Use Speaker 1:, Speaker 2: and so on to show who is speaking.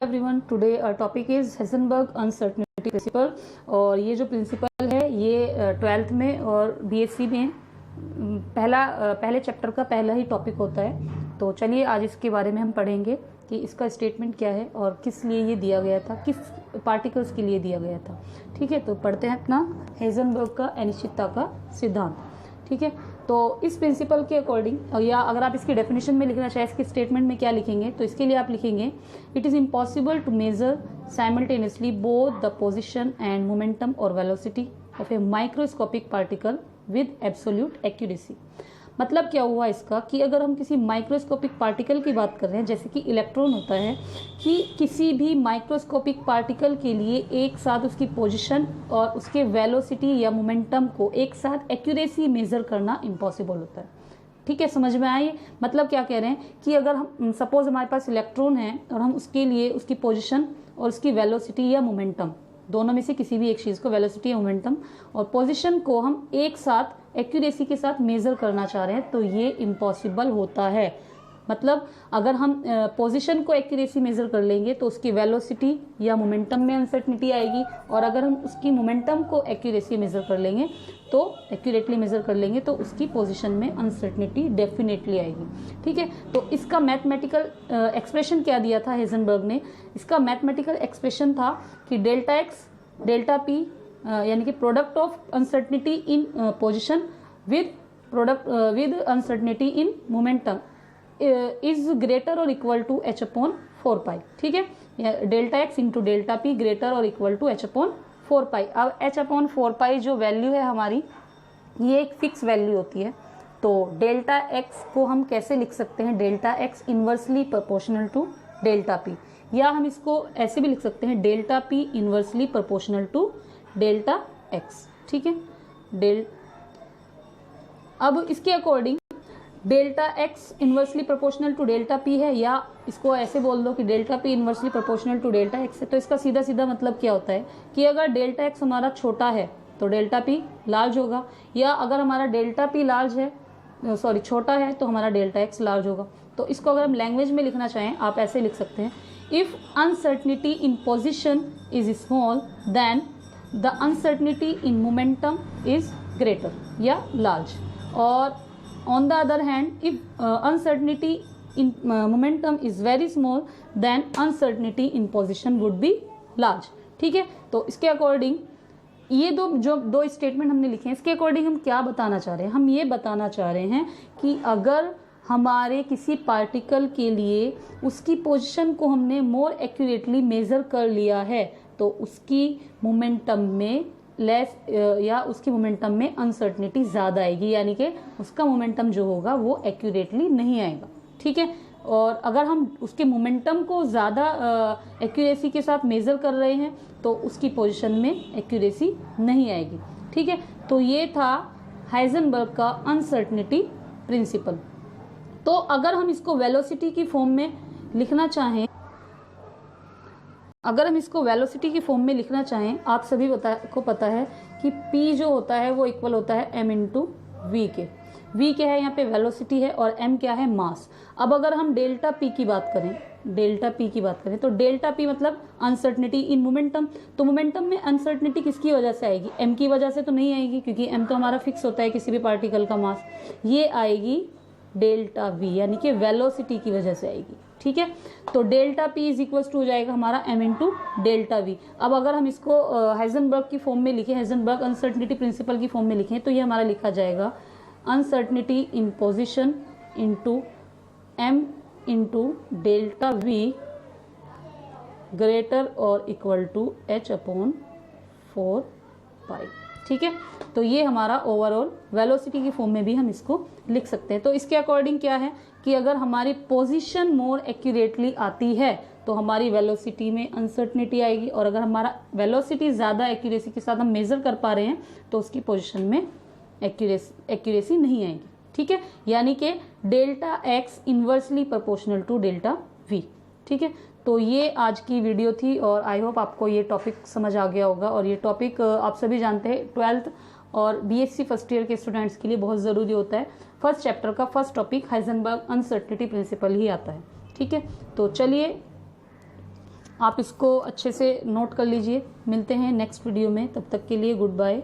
Speaker 1: Everyone, today our topic is Heisenberg uncertainty principle. और ये जो प्रिंसिपल है ये 12th में और बीएससी में पहले चैप्टर का पहला ही टॉपिक होता है। तो चलिए आज इसके बारे में हम पढ़ेंगे कि इसका स्टेटमेंट क्या है और किस लिए ये दिया गया था, किस पार्टिकल्स के लिए दिया गया था। ठीक है, तो पढ़ते हैं अपना हाइजेनबर्ग का अनिश्चितता का सिद्धांत। ठीक है, तो इस प्रिंसिपल के अकॉर्डिंग, या अगर आप इसकी डेफिनेशन में लिखना चाहें इसके स्टेटमेंट में क्या लिखेंगे, तो इसके लिए आप लिखेंगे it is impossible to measure simultaneously both the position and momentum और velocity of a microscopic particle with absolute accuracy. मतलब क्या हुआ इसका कि अगर हम किसी माइक्रोस्कोपिक पार्टिकल की बात कर रहे हैं, जैसे कि इलेक्ट्रॉन होता है, कि किसी भी माइक्रोस्कोपिक पार्टिकल के लिए एक साथ उसकी पोजीशन और उसके वेलोसिटी या मोमेंटम को एक साथ एक्यूरेसी मेजर करना इम्पॉसिबल होता है। ठीक है, समझ में आई? मतलब क्या कह रहे हैं कि अगर हम सपोज हमारे पास इलेक्ट्रॉन है और हम उसके लिए उसकी पोजिशन और उसकी वेलोसिटी या मोमेंटम, दोनों में से किसी भी एक चीज़ को, वेलोसिटी या मोमेंटम और पोजीशन को हम एक साथ एक्यूरेसी के साथ मेजर करना चाह रहे हैं, तो ये इम्पॉसिबल होता है। मतलब अगर हम पोजीशन को एक्यूरेसी मेजर कर लेंगे तो उसकी वेलोसिटी या मोमेंटम में अनसर्टनिटी आएगी, और अगर हम उसकी मोमेंटम को एक्यूरेसी मेजर कर लेंगे तो एक्यूरेटली मेजर कर लेंगे तो उसकी पोजीशन में अनसर्टनिटी डेफिनेटली आएगी। ठीक है, तो इसका मैथमेटिकल एक्सप्रेशन क्या दिया था हाइजेनबर्ग ने? इसका मैथमेटिकल एक्सप्रेशन था कि डेल्टा एक्स डेल्टा पी यानी कि product of uncertainty in position with uncertainty in momentum is greater और इक्वल टू h अपॉन 4 पाई। ठीक है, delta x into delta P greater और इक्वल टू h अपॉन 4 पाई। अब h upon 4 पाई जो value है हमारी, ये एक फिक्स वैल्यू होती है। तो डेल्टा एक्स को हम कैसे लिख सकते हैं? Delta x inversely proportional to delta p, या हम इसको ऐसे भी लिख सकते हैं delta p inversely proportional to delta x. ठीक है, अब इसके according delta x inversely proportional to delta p है, या इसको ऐसे बोल दो कि delta p inversely proportional to delta x है। तो इसका सीधा सीधा मतलब क्या होता है कि अगर डेल्टा एक्स हमारा छोटा है तो डेल्टा पी लार्ज होगा, या अगर हमारा डेल्टा पी लार्ज है, सॉरी छोटा है, तो हमारा डेल्टा एक्स लार्ज होगा। तो इसको अगर हम लैंग्वेज में लिखना चाहें आप ऐसे लिख सकते हैं, if uncertainty in position is small then the uncertainty in momentum is greater या लार्ज, और on the other hand if uncertainty in momentum is very small then uncertainty in position would be large। ठीक है, तो इसके according ये दो statement हमने लिखे हैं, इसके अकॉर्डिंग हम क्या बताना चाह रहे हैं? हम ये बताना चाह रहे हैं कि अगर हमारे किसी पार्टिकल के लिए उसकी पोजीशन को हमने मोर एक्यूरेटली मेजर कर लिया है तो उसकी मोमेंटम में लेस या उसकी मोमेंटम में अनसर्टनिटी ज़्यादा आएगी, यानी कि उसका मोमेंटम जो होगा वो एक्यूरेटली नहीं आएगा। ठीक है, और अगर हम उसके मोमेंटम को ज़्यादा एक्यूरेसी के साथ मेज़र कर रहे हैं तो उसकी पोजीशन में एक्यूरेसी नहीं आएगी। ठीक है, तो ये था हाइजेनबर्ग का अनसर्टनिटी प्रिंसिपल। तो अगर हम इसको वेलोसिटी की फॉर्म में लिखना चाहें, आप सभी को पता है कि P जो होता है वो इक्वल होता है m इंटू वी के। V क्या है यहाँ पे? वेलोसिटी है, और m क्या है? मास। अब अगर हम डेल्टा P की बात करें तो डेल्टा P मतलब अनसर्टनिटी इन मोमेंटम। तो मोमेंटम में अनसर्टनिटी किसकी वजह से आएगी? m की वजह से तो नहीं आएगी, क्योंकि m तो हमारा फिक्स होता है किसी भी पार्टिकल का मास। ये आएगी डेल्टा V, यानी कि वेलोसिटी की वजह से आएगी। ठीक है, तो delta P is equal to हो जाएगा हमारा m इंटू डेल्टा वी। अब अगर हम इसको हाइजेनबर्ग की फॉर्म में लिखें, हाइजेनबर्ग अनसर्टनिटी प्रिंसिपल की फॉर्म में लिखें, तो ये हमारा लिखा जाएगा uncertainty in position into m into delta V greater और इक्वल टू h अपॉन 4 पाई। ठीक है, तो ये हमारा ओवरऑल वेलोसिटी की फॉर्म में भी हम इसको लिख सकते हैं। तो इसके अकॉर्डिंग क्या है कि अगर हमारी पोजीशन मोर एक्यूरेटली आती है तो हमारी वेलोसिटी में अनसर्टनिटी आएगी, और अगर हमारा वेलोसिटी ज़्यादा एक्यूरेसी के साथ हम मेज़र कर पा रहे हैं तो उसकी पोजीशन में एक्यूरेसी नहीं आएगी। ठीक है, यानी कि delta x inversely proportional to delta v. ठीक है, तो ये आज की वीडियो थी, और आई होप आपको ये टॉपिक समझ आ गया होगा। और ये टॉपिक आप सभी जानते हैं 12th और बीएससी फर्स्ट ईयर के स्टूडेंट्स के लिए बहुत ज़रूरी होता है। फर्स्ट चैप्टर का first topic Heisenberg uncertainty principle ही आता है। ठीक है, तो चलिए आप इसको अच्छे से नोट कर लीजिए। मिलते हैं नेक्स्ट वीडियो में, तब तक के लिए गुड बाय।